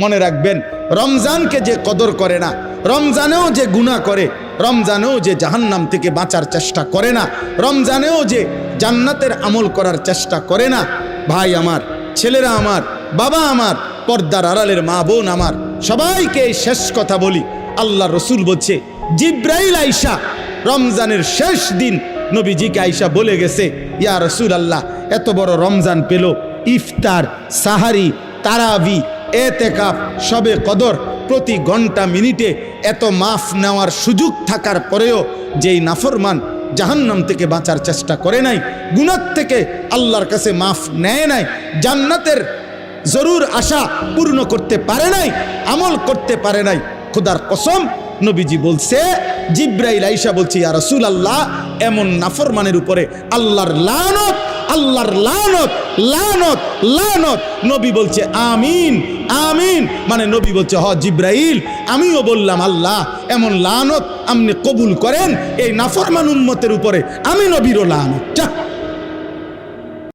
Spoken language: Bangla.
মনে রাখবেন, রমজানকে যে কদর করে না, রমজানেও যে গুনাহ করে, রমজানেও যে জাহান্নাম থেকে বাঁচার চেষ্টা করে না, রমজানেও যে জান্নাতের আমল করার চেষ্টা করে না, ভাই আমার, ছেলেরা আমার, বাবা আমার, পর্দার আড়ালের মা বোন আমার, সবাইকে এই শেষ কথা বলি। আল্লাহ রসুল বলছে, জিব্রাইল আইসা রমজানের শেষ দিন নবীজিকে আইসা বলে গেছে, ইয়া রসুল আল্লাহ, এত বড় রমজান পেল, ইফতার, সাহারি, তারাবি, এতেকাফ, শবে কদর, প্রতি ঘন্টা মিনিটে এত মাফ নেওয়ার সুযোগ থাকার পরেও যেই নাফরমান জাহান্নাম থেকে বাঁচার চেষ্টা করে নাই, গুনাহ থেকে আল্লাহর কাছে মাফ নেয় নাই, জান্নাতের জরুর আশা পূর্ণ করতে পারে নাই, আমল করতে পারে নাই, খোদার কসম নবীজি বলছে, জিব্রাইল আইসা বলছে, ইয়া রাসূলুল্লাহ, এমন নাফরমানের উপরে আল্লাহর লানত, আল্লাহর লানত, লানত, লানত। নবী বলছে আমিন, আমিন। মানে নবী বলছে, হ জিব্রাইল, আমিও বললাম আল্লাহ, এমন লানত আপনি কবুল করেন এই নাফরমান উম্মতের উপরে, আমি নবীরও লানত।